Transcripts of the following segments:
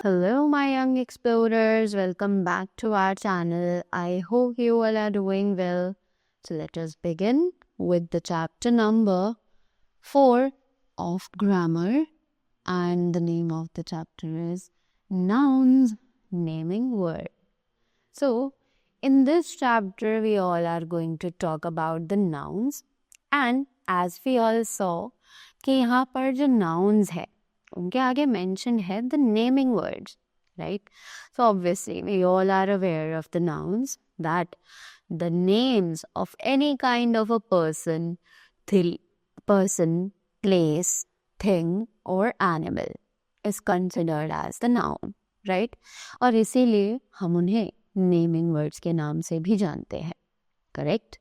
Hello, my young explorers. Welcome back to our channel. I hope you all are doing well. So, let us begin with the chapter number 4 of grammar. And the name of the chapter is Nouns, Naming Word. So, in this chapter, we all are going to talk about the nouns. And as we all saw, कि यहाँ पर जो nouns है उनके आगे mentioned है the naming words, right? So obviously we all are aware of the nouns, that the names of any kind of a person, place, thing or animal is considered as the noun, right? और इसीलिए हम उन्हें naming words के नाम से भी जानते हैं, correct?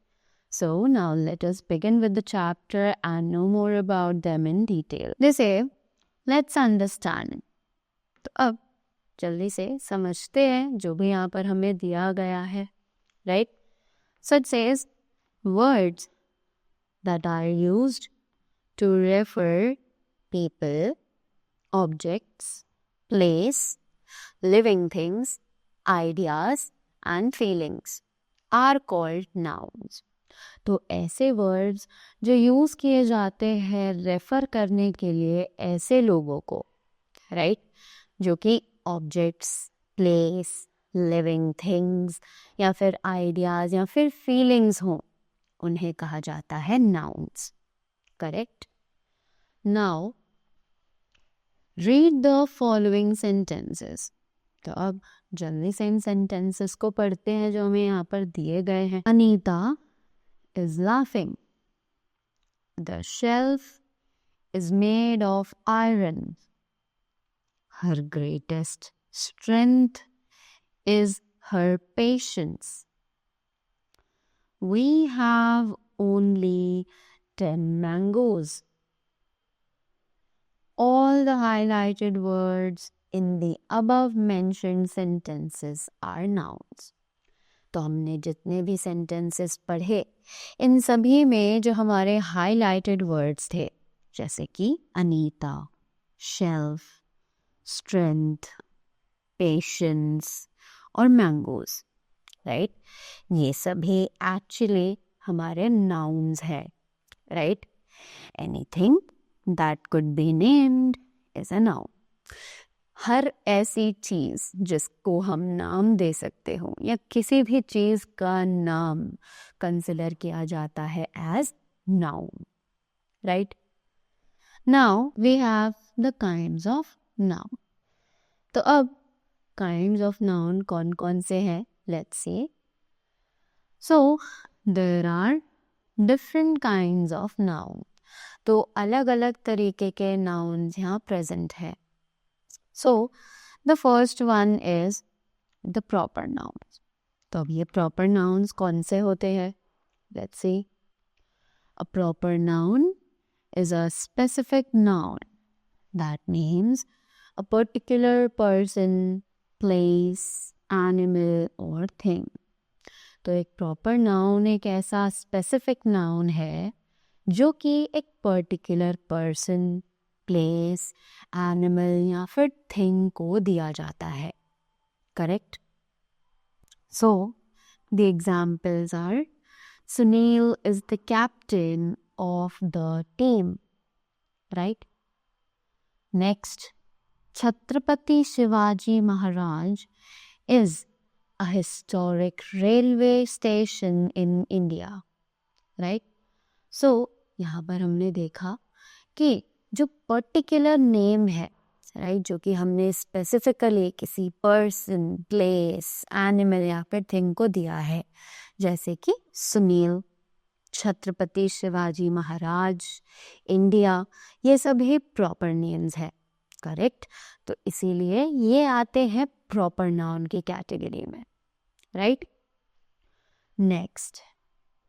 So now let us begin with the chapter and know more about them in detail. They say, let's understand. तो अब जल्दी से समझते हैं जो भी यहाँ पर हमें दिया गया है, right? So it says, words that are used to refer people, objects, place, living things, ideas and feelings are called nouns. तो ऐसे वर्ड्स जो यूज़ किए जाते हैं रेफ़र करने के लिए ऐसे लोगों को, राइट, जो कि ऑब्जेक्ट्स, प्लेस, लिविंग थिंग्स या फिर आइडियाज़ या फिर फीलिंग्स हों, उन्हें कहा जाता है nouns, correct? Now read the following sentences. तो अब जल्दी से इन सेंटेंसेस को पढ़ते हैं जो हमें यहाँ पर दिए गए हैं. Anita is laughing. The shelf is made of iron. Her greatest strength is her patience. We have only 10 mangoes. All the highlighted words in the above mentioned sentences are nouns. तो हमने जितने भी सेंटेंसेस पढ़े इन सभी में जो हमारे हाईलाइटेड वर्ड्स थे, जैसे कि अनीता, शेल्फ, स्ट्रेंथ, पेशेंस और मैंगोज, राइट, ये सभी एक्चुअली हमारे नाउन्स हैं, right? Anything that could be named is a noun. हर ऐसी चीज़ जिसको हम नाम दे सकते हो या किसी भी चीज़ का नाम कंसिडर किया जाता है as noun, right? Now we have the kinds of noun. तो अब काइंड्स ऑफ नाउन कौन कौन से हैं, let's see. So there are different kinds of noun. तो अलग अलग तरीके के नाउन्स यहाँ प्रेजेंट है. So, the first one is the proper nouns. तो अब ये proper nouns कौन से होते हैं? Let's see. A proper noun is a specific noun that names a particular person, place, animal or thing. तो एक proper noun एक ऐसा specific noun है जो कि एक particular person, प्लेस, एनिमल या फिर थिंग को दिया जाता है, correct? So the examples are Sunil is the captain of the team, right? Next, Chhatrapati Shivaji Maharaj is a historic railway station in India, right? So यहाँ पर हमने देखा कि जो पर्टिकुलर नेम है, राइट, जो कि हमने स्पेसिफिकली किसी पर्सन, प्लेस, एनिमल या फिर थिंग को दिया है, जैसे कि सुनील, छत्रपति शिवाजी महाराज, इंडिया, ये सभी प्रॉपर नेम्स है, करेक्ट? तो इसीलिए ये आते हैं प्रॉपर नाउन की कैटेगरी में, right? Next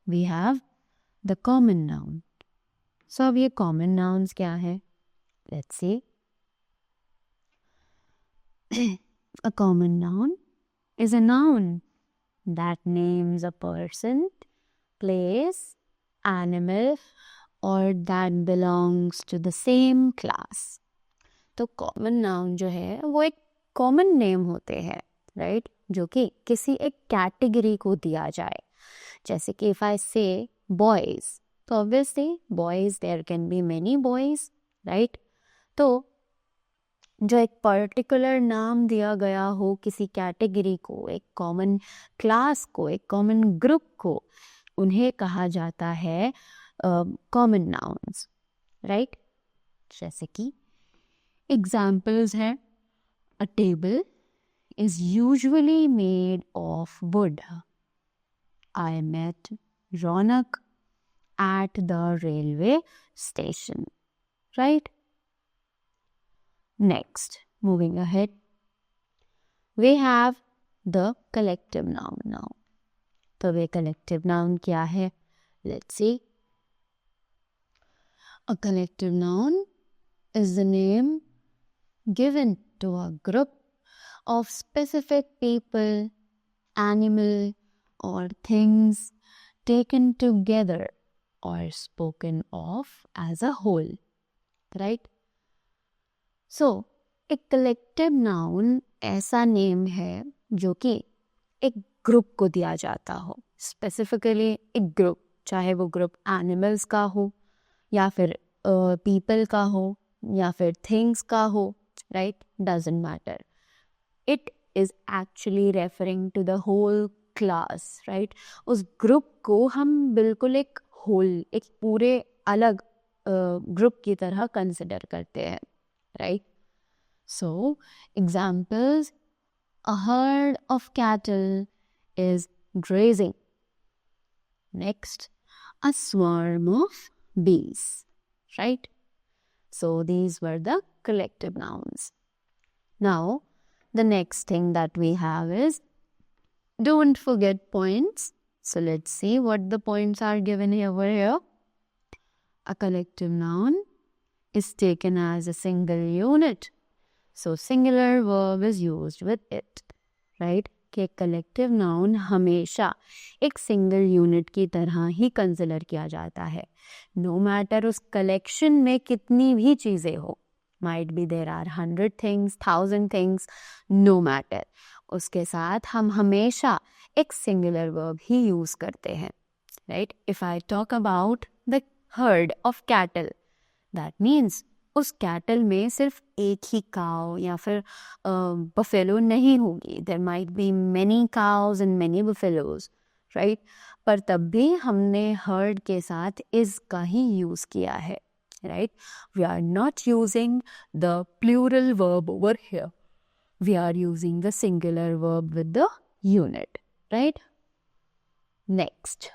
we have the common noun. So अब ये कॉमन नाउन्स क्या है? Let's see. A common noun is a noun that names a person, place, animal or that belongs to the same class. तो common noun जो है वो एक common name होते हैं, राइट, जो कि किसी एक कैटेगरी को दिया जाए. जैसे कि इफ आई से बॉयज, तो obviously boys, there can be many boys, right. तो जो एक पर्टिकुलर नाम दिया गया हो किसी कैटेगरी को, एक कॉमन क्लास को, एक कॉमन ग्रुप को, उन्हें कहा जाता है कॉमन नाउन्स, राइट. जैसे कि एग्जाम्पल्स हैं, अ table is usually made of wood. I met Ronak at the railway station, right? Next, moving ahead, we have the collective noun now. तो वे collective noun क्या है? Let's see. A collective noun is the name given to a group of specific people, animal, or things taken together or spoken of as a whole, right? So, एक collective noun ऐसा name है जो कि एक group को दिया जाता हो, स्पेसिफिकली एक ग्रुप, चाहे वो ग्रुप एनिमल्स का हो या फिर पीपल का हो या फिर थिंग्स का हो, right, doesn't matter. It is actually referring to the whole class, right. उस ग्रुप को हम बिल्कुल एक होल, एक पूरे अलग ग्रुप की तरह कंसिडर करते हैं, right. So examples, a herd of cattle is grazing. Next, a swarm of bees, right? So these were the collective nouns. Now, the next thing that we have is, don't forget points. So let's see what the points are given over here. A collective noun is taken as a single unit. So singular verb is used with it, right? कि collective noun हमेशा एक single unit की तरह ही consider किया जाता है. No matter उस collection में कितनी भी चीज़ें हो, might be there are 100 things, 1000 things, no matter. उसके साथ हम हमेशा एक singular verb ही use करते हैं, right? If I talk about the herd of cattle, that means उस कैटल में सिर्फ एक ही काव या फिर बफेलो नहीं होगी. There might be many cows and many buffaloes, right. पर तब भी हमने हर्ड के साथ इज का ही यूज किया है, right. We are not using the plural verb over here, we are using the singular verb with the unit, right. Next,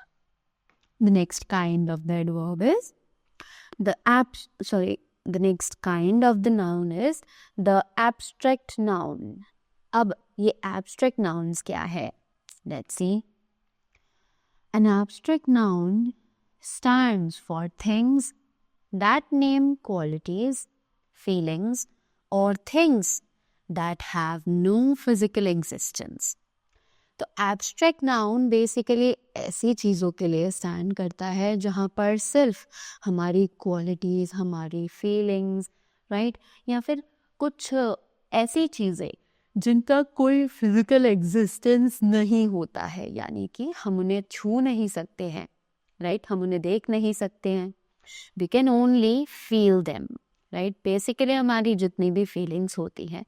the next kind of that verb is the next kind of the noun is the abstract noun. अब ये abstract nouns क्या है? Let's see. An abstract noun stands for things that name qualities, feelings, or things that have no physical existence. तो abstract noun basically ऐसी चीज़ों के लिए stand करता है जहाँ पर सिर्फ हमारी क्वालिटीज़, हमारी फीलिंग्स, राइट, या फिर कुछ ऐसी चीज़ें जिनका कोई फिजिकल एग्जिस्टेंस नहीं होता है, यानी कि हम उन्हें छू नहीं सकते हैं, राइट, हम उन्हें देख नहीं सकते हैं. We can only feel them, right. Basically हमारी जितनी भी फीलिंग्स होती हैं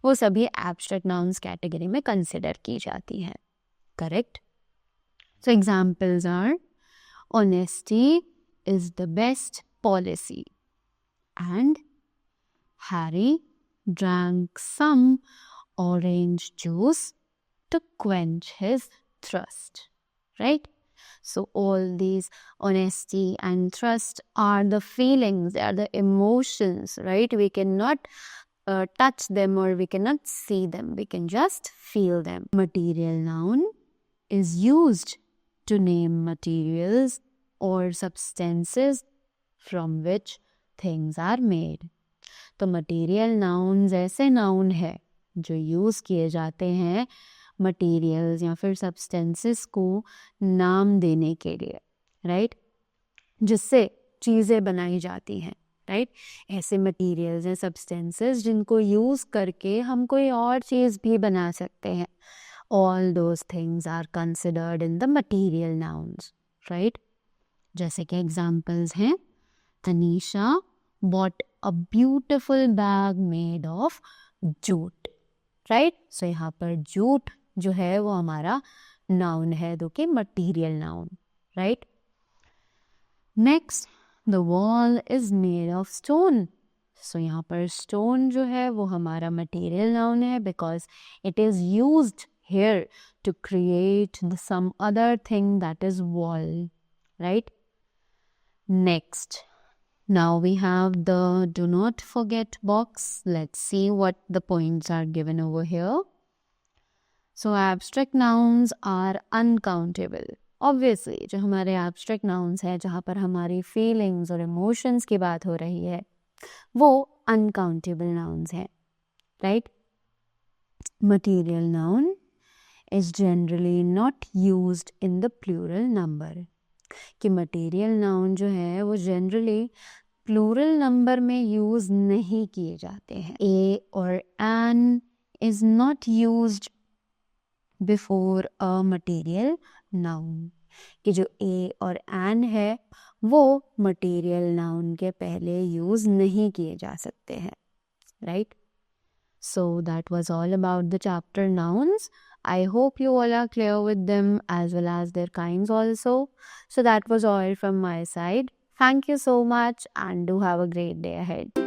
वो सभी एब्स्ट्रैक्ट नाउन्स कैटेगरी में कंसिडर की जाती हैं, correct. So examples are, honesty is the best policy and Harry drank some orange juice to quench his thrust, right. So all these honesty and trust are the feelings, they are the emotions, right? We cannot touch them or we cannot see them. We can just feel them. Material noun is used to name materials or substances from which things are made. तो material nouns ऐसे noun है जो use किए जाते हैं materials या फिर substances को नाम देने के लिए, राइट, जिससे चीज़ें बनाई जाती हैं, राइट। ऐसे मटेरियल्स हैं, सब्सटेंसेस जिनको यूज करके हम कोई और चीज भी बना सकते हैं। All those things are considered in the material nouns, right. जैसे कि एग्जाम्पल्स हैं, Tanisha bought a beautiful bag made of jute, right. So यहाँ पर जूट जो है वो हमारा नाउन है, जो कि material noun, right. Next, the wall is made of stone. So यहाँ पर स्टोन जो है वो हमारा मटीरियल नाउन है, because it is used here to create some other thing that is wall, right? Next, now we have the do not forget box. Let's see what the points are given over here. So abstract nouns are uncountable. Obviously जो हमारे abstract nouns है, जहाँ पर हमारी feelings और emotions की बात हो रही है, वो uncountable nouns है, right? Material noun is generally not used in the plural number. कि material noun जो है वो generally plural number में use नहीं किए जाते हैं. A और an is not used before a material noun. कि जो A और an है वो material noun के पहले use नहीं किए जा सकते हैं, right? So that was all about the chapter nouns. I hope you all are clear with them as well as their kinds also. So that was all from my side. Thank you so much and do have a great day ahead.